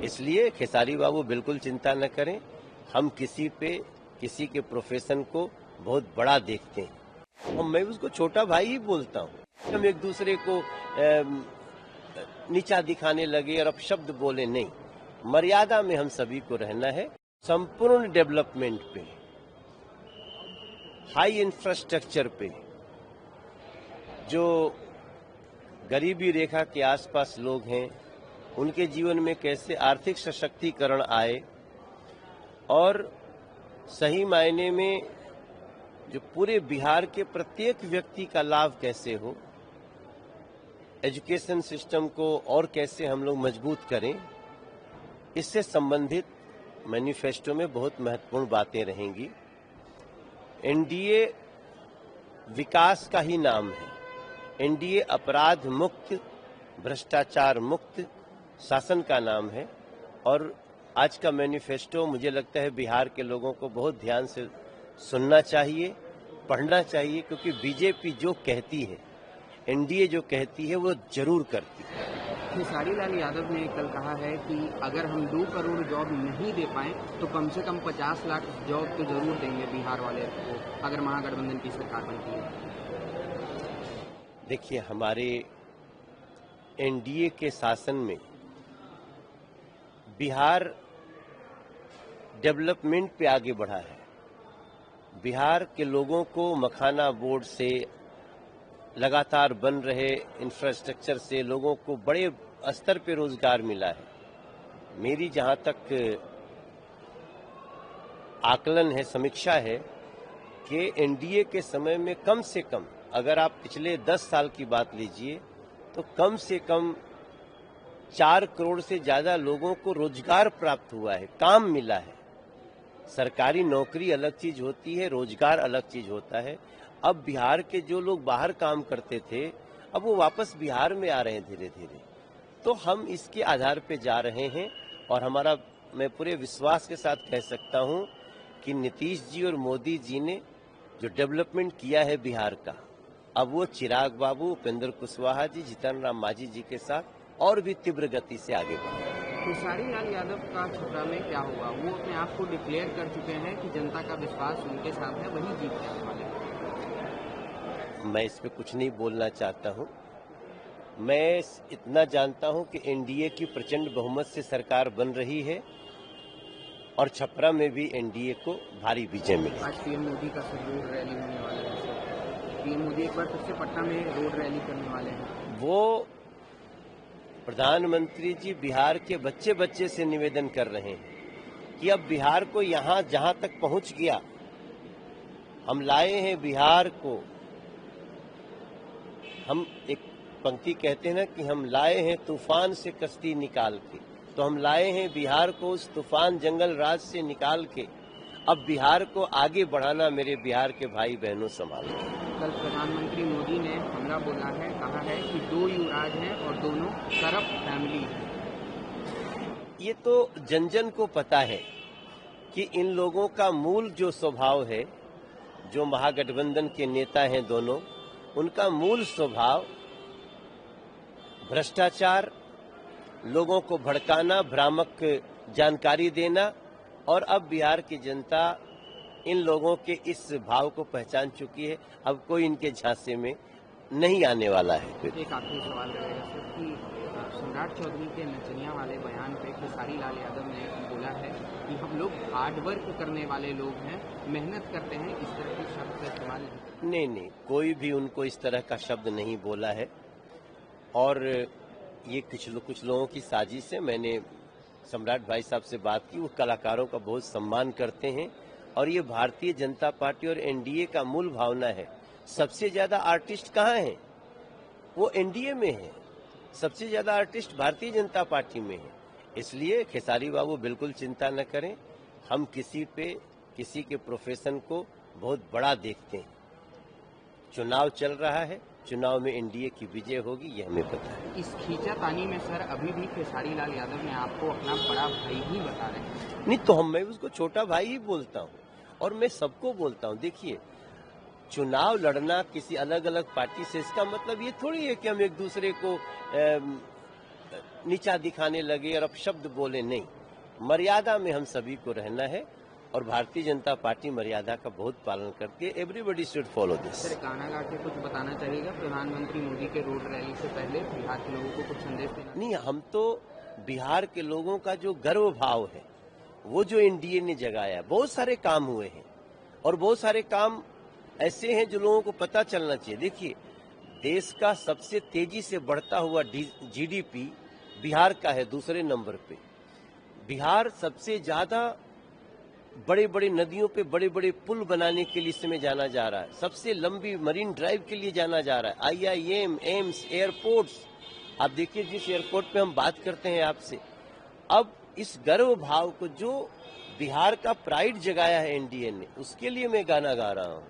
इसलिए खेसारी बाबू बिल्कुल चिंता न करें, हम किसी के प्रोफेशन को बहुत बड़ा देखते हैं और मैं उसको छोटा भाई ही बोलता हूँ। हम एक दूसरे को नीचा दिखाने लगे और अपशब्द बोले नहीं, मर्यादा में हम सभी को रहना है। संपूर्ण डेवलपमेंट पे, हाई इंफ्रास्ट्रक्चर पे, जो गरीबी रेखा के आसपास लोग हैं उनके जीवन में कैसे आर्थिक सशक्तिकरण आए और सही मायने में जो पूरे बिहार के प्रत्येक व्यक्ति का लाभ कैसे हो, एजुकेशन सिस्टम को और कैसे हम लोग मजबूत करें, इससे संबंधित मैनिफेस्टो में बहुत महत्वपूर्ण बातें रहेंगी। एनडीए विकास का ही नाम है। एनडीए अपराध मुक्त, भ्रष्टाचार मुक्त शासन का नाम है और आज का मैनिफेस्टो मुझे लगता है बिहार के लोगों को बहुत ध्यान से सुनना चाहिए, पढ़ना चाहिए, क्योंकि बीजेपी जो कहती है, एनडीए जो कहती है वो जरूर करती है। खेसारी लाल यादव ने कल कहा है कि अगर हम 2 करोड़ जॉब नहीं दे पाए तो कम से कम 50 लाख जॉब तो जरूर देंगे बिहार वाले को, अगर महागठबंधन की सरकार बनती है। देखिए, हमारे एनडीए के शासन में बिहार डेवलपमेंट पे आगे बढ़ा है। बिहार के लोगों को मखाना बोर्ड से, लगातार बन रहे इंफ्रास्ट्रक्चर से लोगों को बड़े स्तर पे रोजगार मिला है। मेरी जहां तक आकलन है, समीक्षा है कि एनडीए के समय में कम से कम, अगर आप पिछले 10 साल की बात लीजिए तो कम से कम 4 करोड़ से ज्यादा लोगों को रोजगार प्राप्त हुआ है, काम मिला है। सरकारी नौकरी अलग चीज होती है, रोजगार अलग चीज होता है। अब बिहार के जो लोग बाहर काम करते थे, अब वो वापस बिहार में आ रहे हैं धीरे धीरे। तो हम इसके आधार पे जा रहे हैं और मैं पूरे विश्वास के साथ कह सकता हूं कि नीतीश जी और मोदी जी ने जो डेवलपमेंट किया है बिहार का, अब वो चिराग बाबू, उपेंद्र कुशवाहा जी, जीतन राम मांझी जी के साथ और भी तीव्र गति से आगे बढ़े। खेसारी लाल यादव का छपरा में क्या हुआ? वो अपने आप को डिक्लेयर कर चुके हैं कि जनता का विश्वास उनके साथ है, वही जीत जाने वाले हैं। मैं इस पे कुछ नहीं बोलना चाहता हूं। मैं इतना जानता हूं कि एनडीए की प्रचंड बहुमत से सरकार बन रही है और छपरा में भी एनडीए को भारी विजय मिली। आज पीएम मोदी का रोड रैली होने वाला है। पीएम मोदी एक बार फिर से पटना में रोड रैली करने वाले हैं। वो प्रधानमंत्री जी बिहार के बच्चे बच्चे से निवेदन कर रहे हैं कि अब बिहार को यहां जहां तक पहुंच गया, हम लाए हैं बिहार को, हम एक पंक्ति कहते हैं ना कि हम लाए हैं तूफान से कश्ती निकाल के, तो हम लाए हैं बिहार को उस तूफान जंगल राज से निकाल के। अब बिहार को आगे बढ़ाना मेरे बिहार के भाई बहनों संभालो। कल प्रधानमंत्री मोदी ने हमला बोला है, कहा है कि 2 युवराज हैं और दोनों करप्ट फैमिली है। ये तो जन जन को पता है कि इन लोगों का मूल जो स्वभाव है, जो महागठबंधन के नेता हैं दोनों, उनका मूल स्वभाव भ्रष्टाचार, लोगों को भड़काना, भ्रामक जानकारी देना, और अब बिहार की जनता इन लोगों के इस भाव को पहचान चुकी है। अब कोई इनके झांसे में नहीं आने वाला है। एक आखिरी सवाल रहेगा सर कि सम्राट चौधरी के नचनिया वाले बयान पे खेसारी लाल यादव ने बोला है कि हम लोग हार्ड वर्क करने वाले लोग हैं, मेहनत करते हैं, इस तरह के शब्द का इस्तेमाल नहीं, कोई भी उनको इस तरह का शब्द नहीं बोला है और ये कुछ लोगों की साजिश है। मैंने सम्राट भाई साहब से बात की, वो कलाकारों का बहुत सम्मान करते हैं और ये भारतीय जनता पार्टी और एनडीए का मूल भावना है। सबसे ज्यादा आर्टिस्ट कहाँ हैं? वो एनडीए में है। सबसे ज्यादा आर्टिस्ट भारतीय जनता पार्टी में है। इसलिए खेसारी बाबू बिल्कुल चिंता न करें, हम किसी के प्रोफेशन को बहुत बड़ा देखते हैं। चुनाव चल रहा है, चुनाव में एनडीए की विजय होगी, यह हमें पता है। इस खींचातानी में सर अभी भी खेसारी लाल यादव ने आपको अपना बड़ा भाई ही बता रहे हैं। नहीं तो मैं उसको छोटा भाई ही बोलता हूँ और मैं सबको बोलता हूँ। देखिए, चुनाव लड़ना किसी अलग अलग पार्टी से, इसका मतलब ये थोड़ी है कि हम एक दूसरे को नीचा दिखाने लगे और अपशब्द बोले, नहीं। मर्यादा में हम सभी को रहना है और भारतीय जनता पार्टी मर्यादा का बहुत पालन करती है। Everybody should follow this. Sir, गाना गा के कुछ बताना चाहिएगा प्रधानमंत्री मोदी के रोड रैली से पहले बिहार के लोगों को कुछ संदेश देना? नहीं, हम तो बिहार के लोगों का जो गर्व भाव है, वो जो एनडीए ने जगाया, बहुत सारे काम हुए हैं और बहुत सारे काम ऐसे हैं जो लोगों को पता चलना चाहिए। देखिए, देश का सबसे तेजी से बढ़ता हुआ जीडीपी बिहार का है, दूसरे नंबर पे। बिहार सबसे ज्यादा बड़े बड़े नदियों पे बड़े बड़े पुल बनाने के लिए इस समय जाना जा रहा है, सबसे लंबी मरीन ड्राइव के लिए जाना जा रहा है, आईआईएम, एम्स, एयरपोर्ट्स। आप देखिए, जिस एयरपोर्ट पे हम बात करते हैं आपसे, अब इस गर्व भाव को जो बिहार का प्राइड जगाया है एनडीए ने, उसके लिए मैं गाना गा रहा हूँ।